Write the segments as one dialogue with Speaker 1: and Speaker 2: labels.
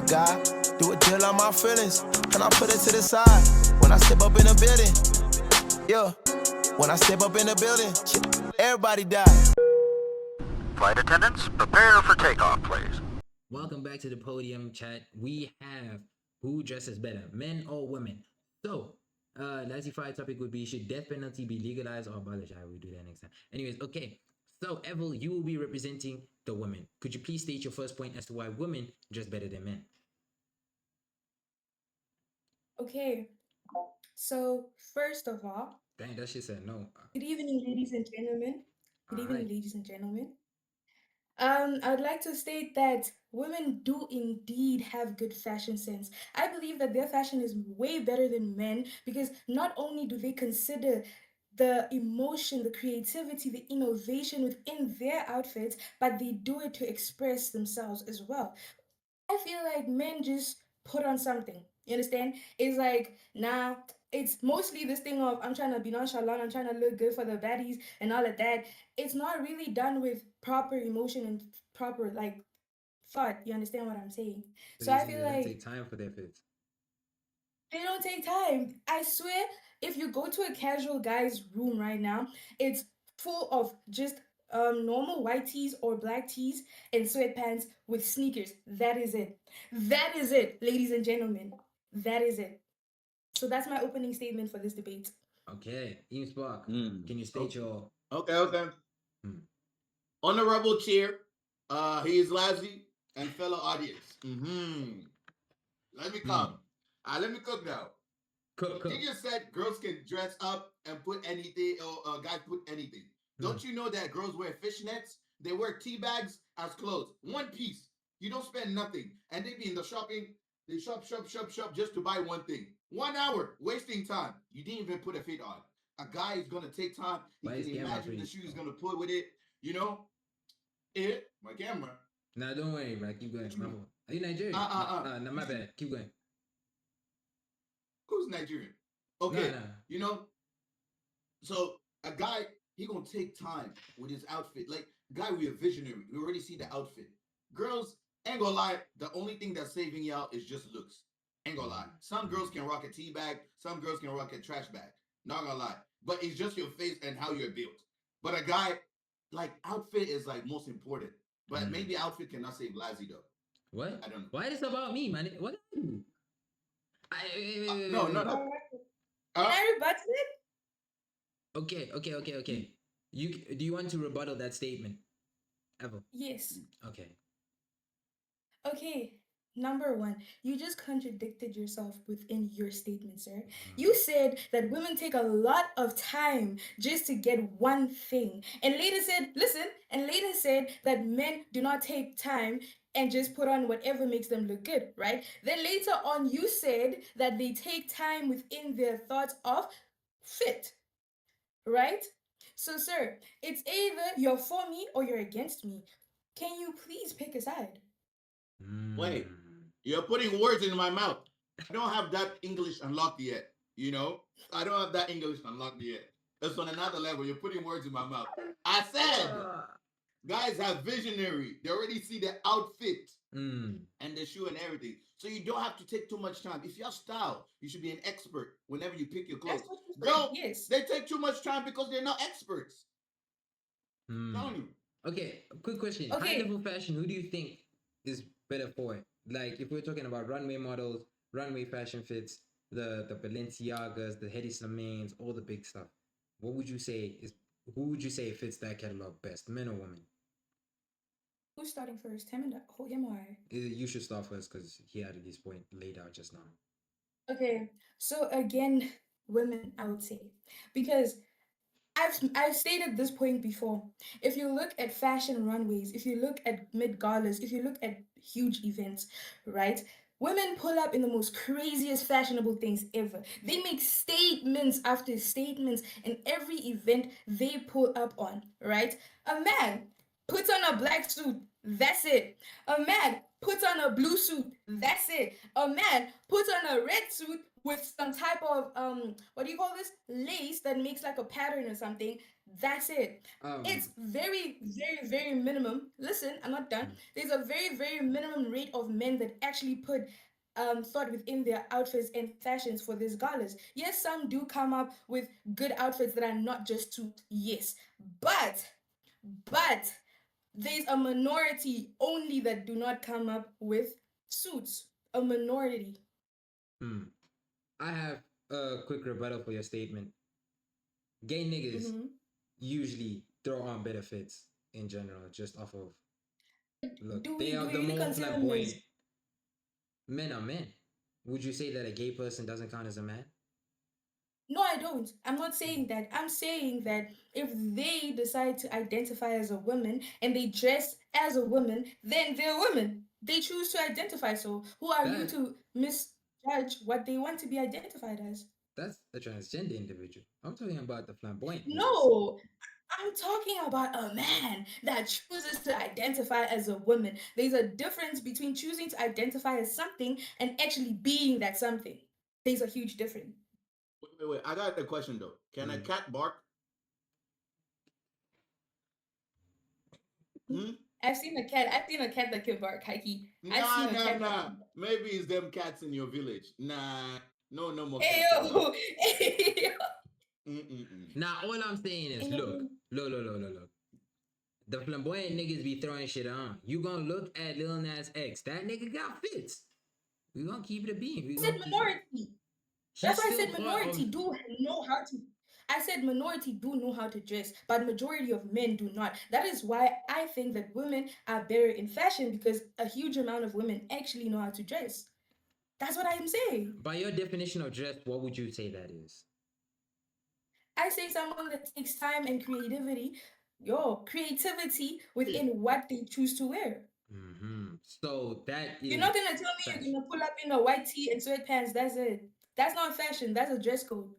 Speaker 1: God, do a deal on my feelings, and I put it to the side. When I step up in the building, yeah. When I step up in the building, everybody die.
Speaker 2: Flight attendants, prepare for takeoff, please.
Speaker 3: Welcome back to the podium chat. We have who dresses better, men or women. So, last five topic would be, should death penalty be legalized or abolished? I will do that next time. Anyways, okay. So, Evel, you will be representing the women. Could you please state your first point as to why women dress better than men?
Speaker 4: Okay, so first of all,
Speaker 3: Dang, that shit said no.
Speaker 4: good evening, ladies and gentlemen. Good evening,
Speaker 3: Alright.
Speaker 4: ladies and gentlemen. I'd like to state that women do indeed have good fashion sense. I believe that their fashion is way better than men because not only do they consider the emotion, the creativity, the innovation within their outfits, but they do it to express themselves as well. I feel like men just put on something. You understand? It's like, nah, it's mostly this thing of I'm trying to be nonchalant, I'm trying to look good for the baddies and all of that. It's not really done with proper emotion and proper like thought. You understand what I'm saying? So I feel
Speaker 3: They don't
Speaker 4: like
Speaker 3: take time for their fits.
Speaker 4: they don't take time. I swear, if you go to a casual guy's room right now, it's full of just normal white tees or black tees and sweatpants with sneakers. That is it. That is it, ladies and gentlemen. That is it. So that's my opening statement for this debate.
Speaker 3: Okay, EMMSPARK, can you state your...
Speaker 5: Okay.
Speaker 3: Hmm.
Speaker 5: Honorable chair, he is Lazy and fellow audience. Let me come. Let me cook now.
Speaker 3: Cook.
Speaker 5: You just said girls can dress up and put anything, or guys put anything. Don't you know that girls wear fishnets? They wear tea bags as clothes. One piece. You don't spend nothing. And they be in the shopping. They shop just to buy one thing. 1 hour, wasting time. You didn't even put a fit on. A guy is going to take time. He can imagine the shoe he's going to put with it. You know? My camera.
Speaker 3: Nah, don't worry, bro. Keep going. Are you Nigerian? No, my bad. Keep going.
Speaker 5: Who's Nigerian? Okay,
Speaker 3: Nah.
Speaker 5: you know, so a guy, he gonna take time with his outfit. Like, guy, we a visionary. We already see the outfit. Girls, ain't gonna lie, the only thing that's saving y'all is just looks. Ain't gonna lie. Some girls can rock a tea bag. Some girls can rock a trash bag. Not gonna lie. But it's just your face and how you're built. But a guy, like, outfit is, like, most important. But maybe outfit cannot save Lazy, though.
Speaker 3: What?
Speaker 5: I don't know.
Speaker 3: Why is this about me, man? What?
Speaker 5: No.
Speaker 4: Can I rebut it?
Speaker 3: Okay. Do you want to rebuttal that statement, Ever?
Speaker 4: Yes.
Speaker 3: Okay.
Speaker 4: Okay. Number one, you just contradicted yourself within your statement, sir. You said that women take a lot of time just to get one thing. And later said that men do not take time and just put on whatever makes them look good, right? Then later on, you said that they take time within their thoughts of fit, right? So, sir, it's either you're for me or you're against me. Can you please pick a side?
Speaker 5: Wait, you're putting words in my mouth. I don't have that English unlocked yet. You know, I don't have that English unlocked yet. It's on another level. You're putting words in my mouth. I said, guys have visionary. They already see the outfit and the shoe and everything. So you don't have to take too much time. If you have style, you should be an expert whenever you pick your clothes. Girl, yes. They take too much time because they're not experts. Telling you.
Speaker 3: Okay, quick question.
Speaker 4: Okay.
Speaker 3: High level fashion, who do you think is better for it? Like, if we're talking about runway models, runway fashion fits, the Balenciagas, the Hedi Slimanes, all the big stuff, who would you say fits that catalog best, men or women?
Speaker 4: Who's starting first? Him or I?
Speaker 3: You should start first because he had his point laid out just now.
Speaker 4: Okay, so again, women, I would say, because I've stated this point before. If you look at fashion runways, if you look at mid galas, if you look at huge events, right? Women pull up in the most craziest fashionable things ever. They make statements after statements in every event they pull up on, right? A man puts on a black suit, that's it. A man puts on a blue suit, that's it. A man puts on a red suit with some type of what do you call this, lace that makes like a pattern or something. That's it. It's
Speaker 3: Um,
Speaker 4: very, very, very minimum. Listen, I'm not done.
Speaker 3: mm,
Speaker 4: There's a very, very minimum rate of men that actually put thought within their outfits and fashions for these galas. Yes, some do come up with good outfits that are not just suit. Yes, but but there's a minority only that do not come up with suits. A minority.
Speaker 3: mm. I have a quick rebuttal for your statement. Gay niggas
Speaker 4: Mm-hmm.
Speaker 3: usually throw on better fits in general, just off of look. They
Speaker 4: Do
Speaker 3: are
Speaker 4: we
Speaker 3: the
Speaker 4: really
Speaker 3: more
Speaker 4: consider them
Speaker 3: flamboyant.
Speaker 4: as?
Speaker 3: Men are men. Would you say that a gay person doesn't count as a man?
Speaker 4: No, I don't. I'm not saying that. I'm saying that if they decide to identify as a woman and they dress as a woman, then they're women. They choose to identify. So who are you
Speaker 3: That
Speaker 4: to misjudge what they want to be identified as?
Speaker 3: that's a transgender individual. I'm talking about the flamboyant niggas.
Speaker 4: No, I'm talking about a man that chooses to identify as a woman. There's a difference between choosing to identify as something and actually being that something. There's a huge difference.
Speaker 5: Wait. I got a question though. Can a
Speaker 3: Mm.
Speaker 5: cat bark? Hmm?
Speaker 4: I've seen a cat that can bark, Heike. I've seen
Speaker 5: Nah,
Speaker 4: a
Speaker 5: nah,
Speaker 4: cat that
Speaker 5: nah.
Speaker 4: can bark.
Speaker 5: Maybe it's them cats in your village. Nah, no, no more
Speaker 4: Hey
Speaker 5: cats in here.
Speaker 4: yo, hey yo.
Speaker 5: Mm-mm-mm.
Speaker 3: Now all I'm saying is, look,
Speaker 4: Mm.
Speaker 3: look. The flamboyant niggas be throwing shit on. You gonna look at Lil Nas X. That nigga got fits. We gonna keep it a beam. We
Speaker 4: I
Speaker 3: gonna
Speaker 4: said
Speaker 3: keep it.
Speaker 4: minority. That's
Speaker 3: He's
Speaker 4: why I
Speaker 3: still
Speaker 4: said
Speaker 3: part of.
Speaker 4: minority do know how to. I said minority do know how to dress, but majority of men do not. That is why I think that women are better in fashion because a huge amount of women actually know how to dress. That's what I'm saying.
Speaker 3: By your definition of dress, what would you say that is?
Speaker 4: I say someone that takes time and creativity
Speaker 5: Hey,
Speaker 4: within what they choose to wear.
Speaker 3: So that
Speaker 4: You're
Speaker 3: is
Speaker 4: not gonna tell me you're
Speaker 3: fashion.
Speaker 4: gonna pull up in a white tee and sweatpants. That's it. That's not fashion. That's a dress code.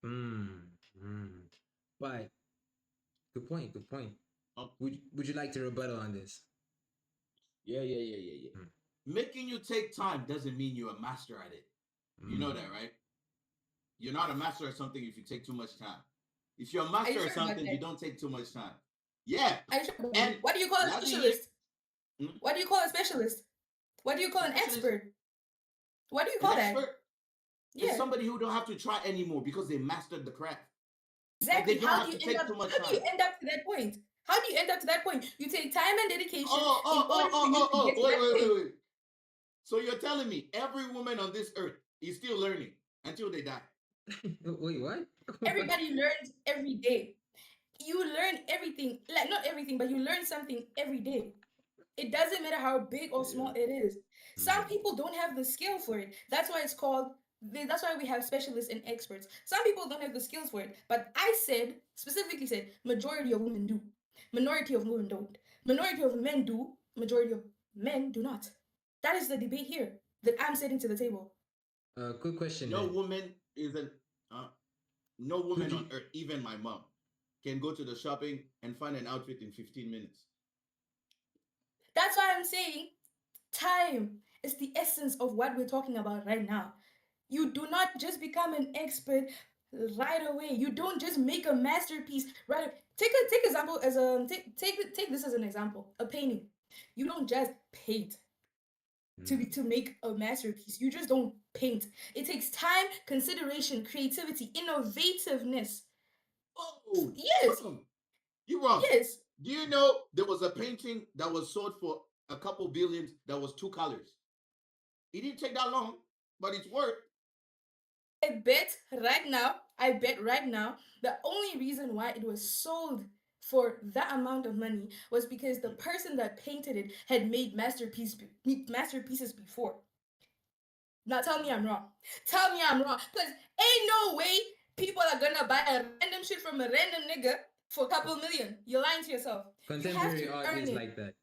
Speaker 3: Mm, mm. But good point. Good point.
Speaker 5: um,
Speaker 3: Would you like to rebuttal on this?
Speaker 5: yeah.
Speaker 3: Mm,
Speaker 5: Making you take time doesn't mean you're a master at it. You know
Speaker 3: mm.
Speaker 5: that, right? You're not a master at something if you take too much time. If you're a
Speaker 4: Are you
Speaker 5: master at
Speaker 4: sure about
Speaker 5: something, you
Speaker 4: that?
Speaker 5: don't take too much time. Yeah.
Speaker 4: Are you sure about
Speaker 5: And
Speaker 4: that? What do you call a
Speaker 5: last year,
Speaker 4: specialist?
Speaker 5: hmm,
Speaker 4: What do you call a specialist? What do you call an
Speaker 5: specialist,
Speaker 4: expert? What do you
Speaker 5: an
Speaker 4: call that?
Speaker 5: expert is
Speaker 4: Yeah,
Speaker 5: somebody who don't have to try anymore because they mastered the craft. Like they
Speaker 4: exactly.
Speaker 5: don't have to take too much
Speaker 4: How do you
Speaker 5: time.
Speaker 4: end up to that point? How do you end up to that point? You take time and dedication in order for you to get to that point.
Speaker 5: Wait. So you're telling me every woman on this earth is still learning until they die?
Speaker 3: Wait, what?
Speaker 4: Everybody learns every day. You learn everything, like not everything, but you learn something every day. It doesn't matter how big or small
Speaker 5: Yeah.
Speaker 4: it is. Some
Speaker 3: Mm.
Speaker 4: people don't have the skill for it. That's why it's called. That's why we have specialists and experts. Some people don't have the skills for it. But I said specifically said majority of women do. Minority of women don't. Minority of men do. Majority of men do not. That is the debate here that I'm setting to the table.
Speaker 3: Quick question
Speaker 5: No
Speaker 3: then.
Speaker 5: woman isn't. Uh, no
Speaker 3: Could
Speaker 5: woman
Speaker 3: you?
Speaker 5: on earth, even my mom, can go to the shopping and find an outfit in 15 minutes.
Speaker 4: That's why I'm saying time is the essence of what we're talking about right now. You do not just become an expert right away. You don't just make a masterpiece right away. Take example as a take this as an example. A painting. You don't just paint
Speaker 3: Mm.
Speaker 4: to make a masterpiece. You just don't paint. It takes time, consideration, creativity, innovativeness.
Speaker 5: Oh,
Speaker 4: Yes,
Speaker 5: wrong. You wrong.
Speaker 4: yes.
Speaker 5: Do you know there was a painting that was sold for a couple billions that was two colors? It didn't take that long, but it's worth.
Speaker 4: I bet right now, the only reason why it was sold for that amount of money was because the person that painted it had made masterpieces before. Now tell me I'm wrong. Tell me I'm wrong. Because ain't no way people are gonna buy a random shit from a random nigga for a couple million. You're lying to yourself. You have
Speaker 3: Contemporary
Speaker 4: to
Speaker 3: art
Speaker 4: earn
Speaker 3: is
Speaker 4: it.
Speaker 3: like that.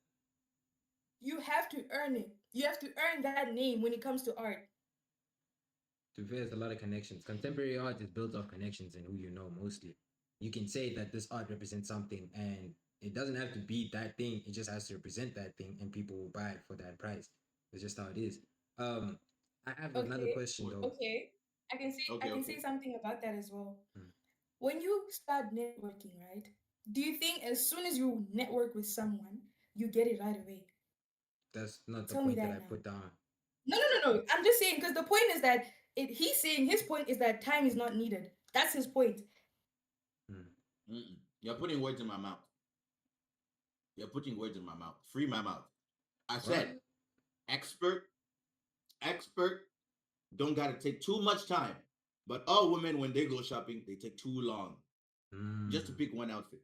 Speaker 4: You have to earn it. You have to earn that name when it comes to art.
Speaker 3: To be fair, there's a lot of connections. Contemporary art is built off connections and who you know mostly. You can say that this art represents something, and it doesn't have to be that thing. It just has to represent that thing, and people will buy it for that price. It's just how it is. Um, I have another
Speaker 4: Okay.
Speaker 3: question though.
Speaker 4: Okay. I
Speaker 5: Okay,
Speaker 4: can
Speaker 5: okay.
Speaker 4: say something about that as well.
Speaker 3: Hmm.
Speaker 4: When you start networking, right? Do you think as soon as you network with someone, you get it right away?
Speaker 3: That's not the
Speaker 4: Tell me
Speaker 3: point that
Speaker 4: that
Speaker 3: I
Speaker 4: now.
Speaker 3: put down.
Speaker 4: No. I'm just saying because the point is that he's saying his point is that time is not needed. That's his point.
Speaker 3: Hmm.
Speaker 5: Mm-mm. You're putting words in my mouth. You're putting words in my mouth. Free my mouth. I said,
Speaker 3: What?
Speaker 5: expert, expert, don't gotta take too much time. But all women, when they go shopping, they take too long just to
Speaker 3: Hmm.
Speaker 5: pick one outfit.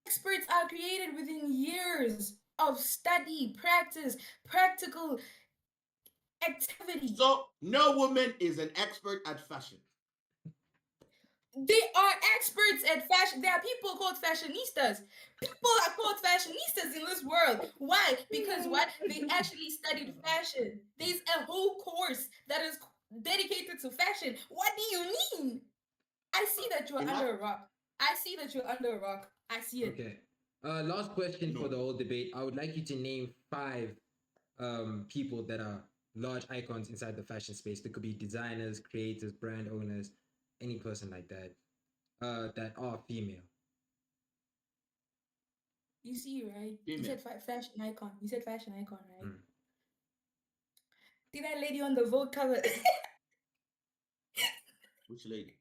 Speaker 4: Experts are created within years of study, practice, practical activity.
Speaker 5: So no woman is an expert at fashion.
Speaker 4: They are experts at fashion. There are people called fashionistas. People are called fashionistas in this world. Why? Because what? They actually studied fashion. There's a whole course that is dedicated to fashion. What do you mean? I see that you're
Speaker 5: Enough?
Speaker 4: under a rock. I see that you're under a rock. I see it.
Speaker 3: Okay. Last question for
Speaker 5: No.
Speaker 3: the whole debate. I would like you to name five people that are large icons inside the fashion space. They could be designers, creators, brand owners, any person like that. That are female.
Speaker 4: You see, right? You
Speaker 5: Female.
Speaker 4: said fashion icon. You said fashion icon, right?
Speaker 3: Mm.
Speaker 4: See that lady on the Vogue cover?
Speaker 5: Which lady?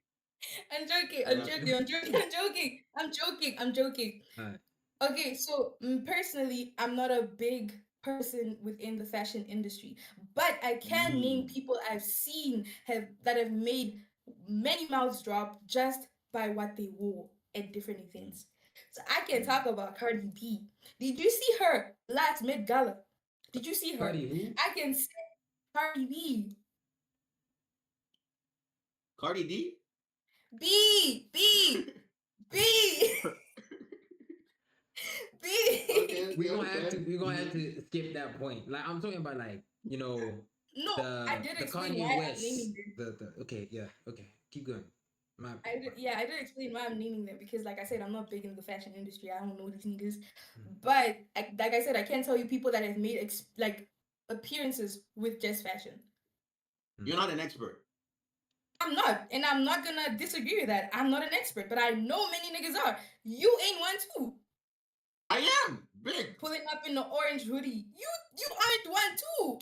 Speaker 4: I'm joking.
Speaker 5: What
Speaker 4: I'm
Speaker 5: happened?
Speaker 4: joking. I'm joking. I'm joking. I'm joking. I'm joking.
Speaker 3: Alright.
Speaker 4: Okay, so personally, I'm not a big person within the fashion industry, but I can name
Speaker 5: Mm.
Speaker 4: people I've seen have made many mouths drop just by what they wore at different
Speaker 5: Mm.
Speaker 4: events. So I can
Speaker 5: Mm.
Speaker 4: talk about Cardi B. Did you see her last Met Gala? Did you see her?
Speaker 3: Cardi who?
Speaker 4: I can say Cardi B.
Speaker 5: Cardi D?
Speaker 4: B B B
Speaker 5: Okay,
Speaker 4: B.
Speaker 5: okay, okay.
Speaker 3: We're gonna have
Speaker 5: Mhm.
Speaker 3: to skip that point. Like I'm talking about like,
Speaker 4: No, I did
Speaker 3: the
Speaker 4: explain
Speaker 3: Kanye
Speaker 4: why I'm
Speaker 3: West.
Speaker 4: naming them.
Speaker 3: The okay, yeah, okay. Keep going. My
Speaker 4: I did explain why I'm naming them because, like I said, I'm not big in the fashion industry. I don't know these niggas,
Speaker 3: Mm,
Speaker 4: but like I said, I can tell you people that have made like appearances with just fashion.
Speaker 3: mm.
Speaker 5: You're not an expert.
Speaker 4: I'm not, and I'm not gonna disagree with that. I'm not an expert, but I know many niggas are. You ain't one too.
Speaker 5: I am big.
Speaker 4: Pulling up in the orange hoodie. You aren't one too.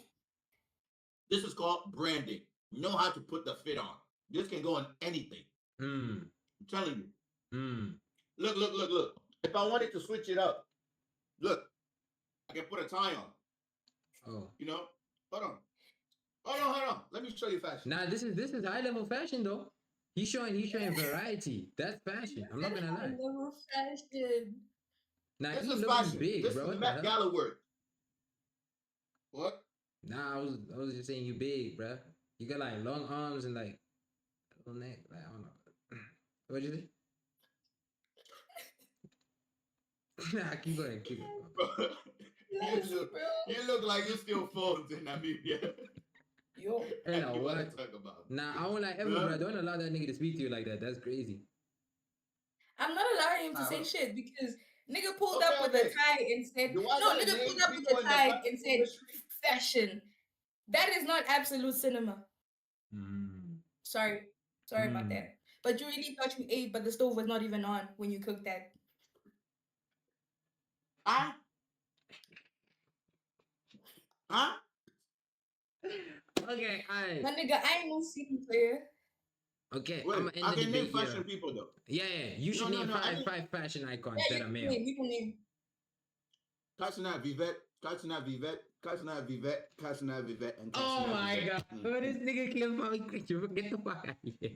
Speaker 5: This is called branding. You know how to put the fit on. This can go on anything.
Speaker 3: Mm,
Speaker 5: I'm telling you.
Speaker 3: mm.
Speaker 5: Look, look, look, look. If I wanted to switch it up, look, I can put a tie on.
Speaker 3: Oh.
Speaker 5: You know? Hold on. Hold on. Let me show you fashion.
Speaker 3: Now this is high level fashion though. He's showing variety. That's fashion. I'm not
Speaker 4: That
Speaker 3: gonna
Speaker 4: high
Speaker 3: lie.
Speaker 4: level fashion.
Speaker 3: Now
Speaker 5: This
Speaker 3: he
Speaker 5: is
Speaker 3: looking
Speaker 5: fashion.
Speaker 3: big,
Speaker 5: This
Speaker 3: bro.
Speaker 5: is
Speaker 3: What the
Speaker 5: Met
Speaker 3: hell?
Speaker 5: Gala work. What?
Speaker 3: Nah, I was just saying you big, bro. You got like long arms and like little neck. Like I don't know. What'd you say? Nah, keep going, keep going.
Speaker 5: Bro,
Speaker 4: Yes, bro.
Speaker 5: you look like you still phones in Namibia.
Speaker 4: Yo.
Speaker 3: Hey, now
Speaker 5: You want to
Speaker 3: what?
Speaker 5: talk about?
Speaker 3: Nah, I won't like ever,
Speaker 5: Huh?
Speaker 3: bro. Don't allow that nigga to speak to you like that. That's crazy.
Speaker 4: I'm not allowing him to say
Speaker 5: Uh,
Speaker 4: shit because nigga pulled
Speaker 5: okay,
Speaker 4: up with a
Speaker 5: okay.
Speaker 4: tie and said,
Speaker 5: Do I
Speaker 4: no,
Speaker 5: gotta
Speaker 4: nigga
Speaker 5: name
Speaker 4: pulled up with
Speaker 5: people
Speaker 4: a
Speaker 5: in the
Speaker 4: tie
Speaker 5: fashion
Speaker 4: and said
Speaker 5: industry?
Speaker 4: fashion. That is not absolute cinema.
Speaker 3: Mm.
Speaker 4: Sorry. Sorry about
Speaker 3: Mm.
Speaker 4: that. But you really thought you ate, but the stove was not even on when you cooked that.
Speaker 5: Huh? Huh?
Speaker 3: Okay,
Speaker 4: My
Speaker 3: alright.
Speaker 4: nigga, I ain't no CD player.
Speaker 3: Okay, I'm
Speaker 5: Wait,
Speaker 3: gonna end
Speaker 5: I
Speaker 3: the
Speaker 5: can name
Speaker 3: debate
Speaker 5: fashion
Speaker 3: here.
Speaker 5: people though.
Speaker 3: Yeah. You should
Speaker 5: No, no,
Speaker 3: name
Speaker 5: no. I need
Speaker 3: five fashion icons
Speaker 4: Yeah,
Speaker 3: that
Speaker 4: you
Speaker 3: are
Speaker 4: can
Speaker 3: male.
Speaker 4: name. You can name.
Speaker 5: Katsina Vivette, Katsina Vivette, Katsina Vivette, Katsina Vivette, and
Speaker 3: Oh
Speaker 5: Katsina
Speaker 3: my
Speaker 5: Vivette.
Speaker 3: god. Oh, this nigga came from get the fuck out of here.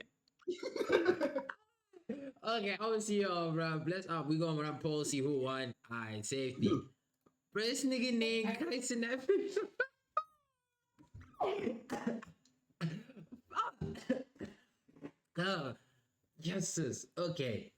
Speaker 3: Okay, I will see y'all, bro. Bless up. We gonna run poll, see who won. Alright, safety. Bro, this nigga named
Speaker 4: I,
Speaker 3: Kites in that Oh, yes, sis. Okay.